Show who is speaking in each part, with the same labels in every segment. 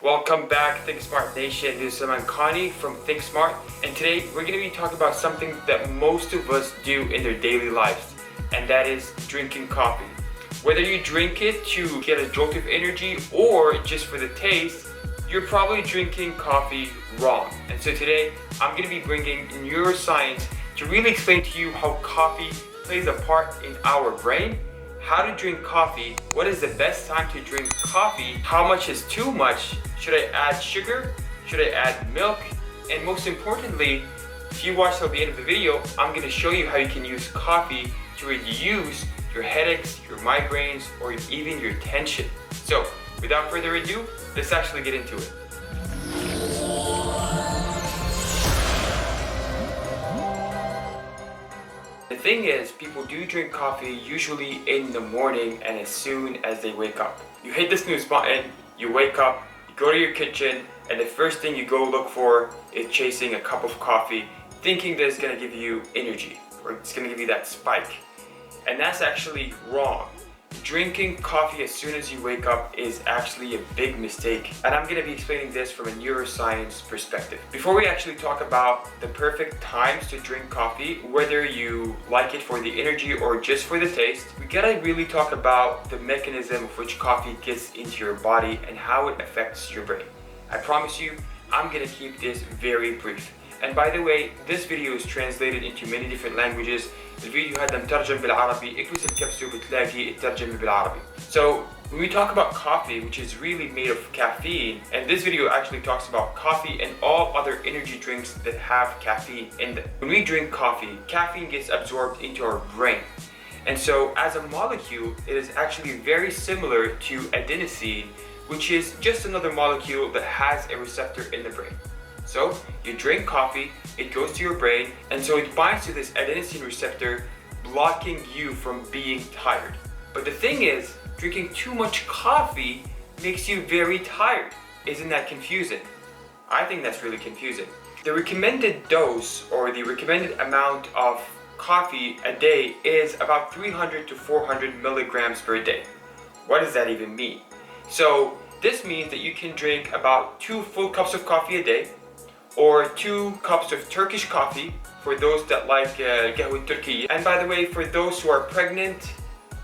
Speaker 1: Welcome back, Think Smart Nation. This is Sulai.Medcom from Think Smart, and today we're going to be talking about something that most of us do in their daily lives, and that is drinking coffee. Whether you drink it to get a jolt of energy or just for the taste, you're probably drinking coffee wrong. And so today I'm going to be bringing neuroscience to really explain to you how coffee plays a part in our brain, how to drink coffee, what is the best time to drink coffee, how much is too much, should I add sugar, should I add milk, and most importantly, if you watch till the end of the video, I'm going to show you how you can use coffee to reduce your headaches, your migraines, or even your tension. So without further ado, let's actually get into it. The thing is, people do drink coffee usually in the morning and as soon as they wake up. You hit the snooze button, you wake up, you go to your kitchen, and the first thing you go look for is chasing a cup of coffee, thinking that it's going to give you energy or it's going to give you that spike. And that's actually wrong. Drinking coffee as soon as you wake up is actually a big mistake, and I'm going to be explaining this from a neuroscience perspective. Before we actually talk about the perfect times to drink coffee, whether you like it for the energy or just for the taste, we gotta really talk about the mechanism of which coffee gets into your body and how it affects your brain. I promise you, I'm going to keep this very brief. And by the way, this video is translated into many different languages. الفيديو هذا مترجم بالعربي، اكبس الكبسة وبتلاقي الترجمة بالعربي. So when we talk about coffee, which is really made of caffeine, and this video actually talks about coffee and all other energy drinks that have caffeine in them. When we drink coffee, caffeine gets absorbed into our brain. And so as a molecule, it is actually very similar to adenosine, which is just another molecule that has a receptor in the brain. So you drink coffee, it goes to your brain, and so it binds to this adenosine receptor, blocking you from being tired. But the thing is, drinking too much coffee makes you very tired. Isn't that confusing? I think that's really confusing. The recommended dose, or the recommended amount of coffee a day, is about 300 to 400 milligrams per day. What does that even mean? So this means that you can drink about 2 full cups of coffee a day, or 2 cups of Turkish coffee for those that like قهوة Turkey. And by the way, for those who are pregnant,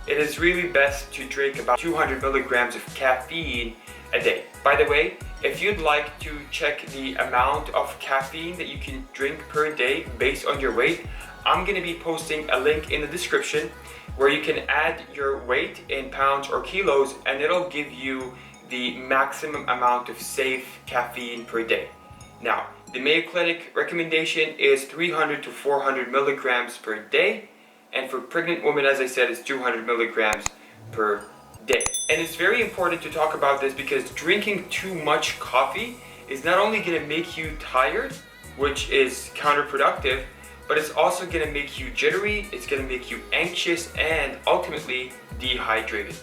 Speaker 1: it is really best to drink about 200 milligrams of caffeine a day. By the way, if you'd like to check the amount of caffeine that you can drink per day based on your weight, I'm going to be posting a link in the description where you can add your weight in pounds or kilos, and it'll give you the maximum amount of safe caffeine per day. Now, the Mayo-clinic recommendation is 300 to 400 milligrams per day, and for pregnant women, as I said, it's 200 milligrams per day. And it's very important to talk about this because drinking too much coffee is not only going to make you tired, which is counterproductive, but it's also going to make you jittery, it's going to make you anxious, and ultimately dehydrated.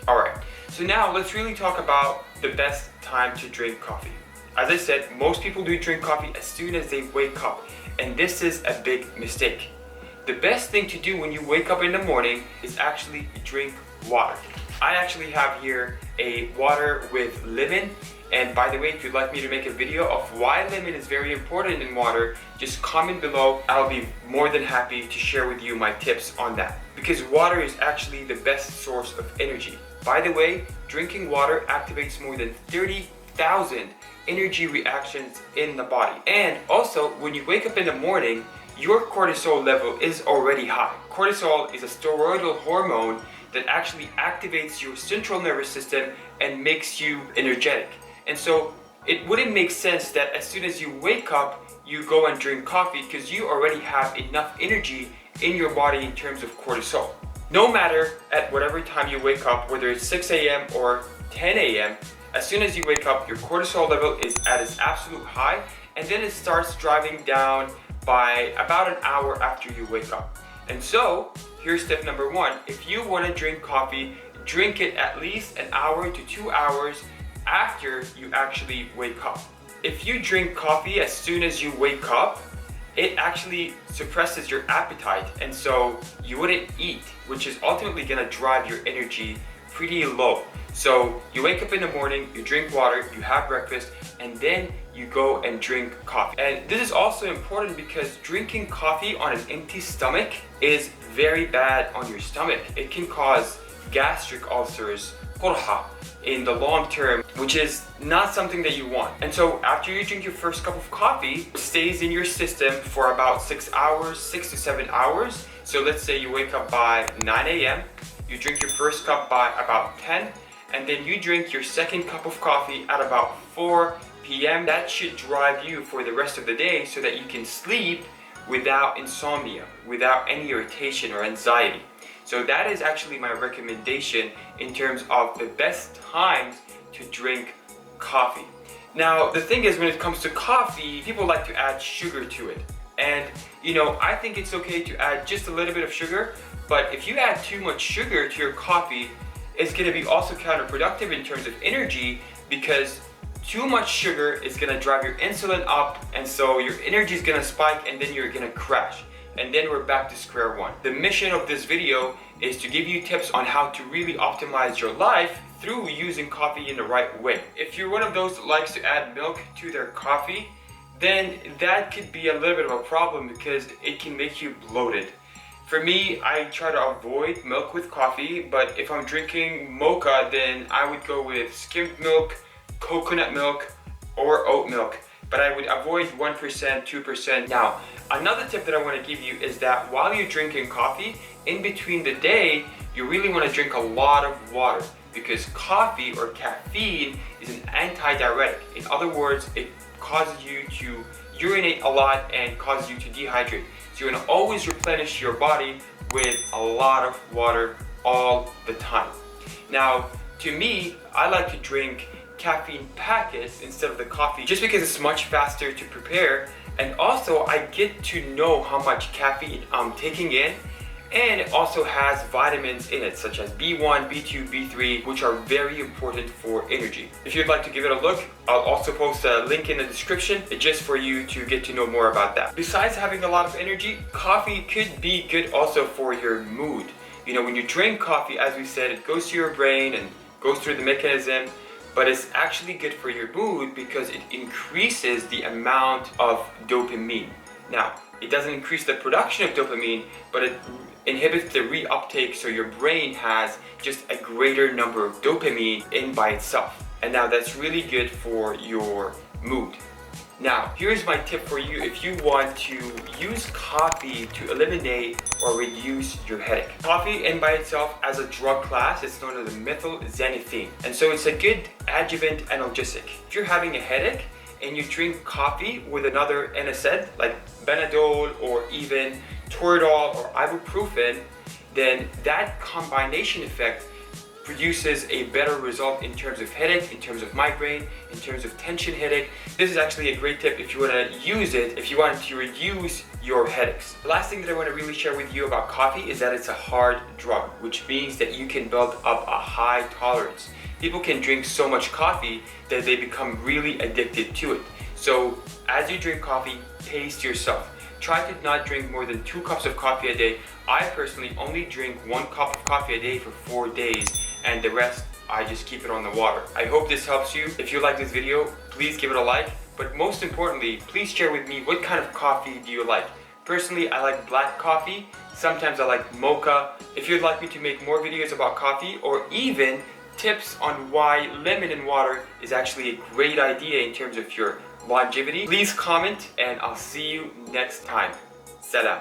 Speaker 1: Alright, so now let's really talk about the best time to drink coffee. As I said, most people do drink coffee as soon as they wake up, and this is a big mistake. The best thing to do when you wake up in the morning is actually drink water. I actually have here a water with lemon, and by the way, if you'd like me to make a video of why lemon is very important in water, just comment below. I'll be more than happy to share with you my tips on that, because water is actually the best source of energy. By the way, drinking water activates more than 30,000 energy reactions in the body. And also, when you wake up in the morning, your cortisol level is already high. Cortisol is a steroidal hormone that actually activates your central nervous system and makes you energetic. And so it wouldn't make sense that as soon as you wake up, you go and drink coffee, because you already have enough energy in your body in terms of cortisol. No matter at whatever time you wake up, whether it's 6 a.m. or 10 a.m., as soon as you wake up, your cortisol level is at its absolute high, and then it starts driving down by about an hour after you wake up. And so, here's step number 1. If you want to drink coffee, drink it at least an hour to 2 hours after you actually wake up. If you drink coffee as soon as you wake up, it actually suppresses your appetite, and so you wouldn't eat, which is ultimately going to drive your energy pretty low. So you wake up in the morning, you drink water, you have breakfast, and then you go and drink coffee. And this is also important because drinking coffee on an empty stomach is very bad on your stomach. It can cause gastric ulcers, qurha, in the long term, which is not something that you want. And so after you drink your first cup of coffee, it stays in your system for about 6 hours, 6 to 7 hours. So let's say you wake up by 9 a.m., you drink your first cup by about 10, and then you drink your second cup of coffee at about 4 p.m. That should drive you for the rest of the day so that you can sleep without insomnia, without any irritation or anxiety. So that is actually my recommendation in terms of the best times to drink coffee. Now, the thing is, when it comes to coffee, people like to add sugar to it. And, I think it's okay to add just a little bit of sugar, but if you add too much sugar to your coffee, it's going to be also counterproductive in terms of energy, because too much sugar is going to drive your insulin up, and so your energy is going to spike, and then you're going to crash. And then we're back to square one. The mission of this video is to give you tips on how to really optimize your life through using coffee in the right way. If you're one of those that likes to add milk to their coffee, then that could be a little bit of a problem because it can make you bloated. For me, I try to avoid milk with coffee, but if I'm drinking mocha, then I would go with skimmed milk, coconut milk, or oat milk. But I would avoid 1%, 2%. Now, another tip that I want to give you is that while you're drinking coffee, in between the day, you really want to drink a lot of water, because coffee or caffeine is an antidiuretic. In other words, it causes you to urinate a lot and causes you to dehydrate. So you want to always replenish your body with a lot of water all the time. Now, to me, I like to drink caffeine packets instead of the coffee, just because it's much faster to prepare, and also I get to know how much caffeine I'm taking in, and it also has vitamins in it such as B1, B2, B3, which are very important for energy. If you'd like to give it a look, I'll also post a link in the description just for you to get to know more about that. Besides having a lot of energy, coffee could be good also for your mood. When you drink coffee, as we said, it goes to your brain and goes through the mechanism, but it's actually good for your mood because it increases the amount of dopamine. Now, it doesn't increase the production of dopamine, but it inhibits the reuptake, so your brain has just a greater number of dopamine in by itself. And now that's really good for your mood. Now, here's my tip for you if you want to use coffee to eliminate or reduce your headache. Coffee in by itself as a drug class is known as methylxanthine. And so it's a good adjuvant analgesic. If you're having a headache and you drink coffee with another NSAID like Benadryl or even Toradol or ibuprofen, then that combination effect produces a better result in terms of headache, in terms of migraine, in terms of tension headache. This is actually a great tip if you want to use it, if you want to reduce your headaches. The last thing that I want to really share with you about coffee is that it's a hard drug, which means that you can build up a high tolerance. People can drink so much coffee that they become really addicted to it. So as you drink coffee, pace yourself. Try to not drink more than 2 cups of coffee a day. I personally only drink 1 cup of coffee a day for 4 days, and the rest I just keep it on the water. I hope this helps you. If you like this video, please give it a like, but most importantly, please share with me what kind of coffee do you like. Personally, I like black coffee. Sometimes I like mocha. If you'd like me to make more videos about coffee, or even tips on why lemon in water is actually a great idea in terms of your longevity, please comment, and I'll see you next time. Salam.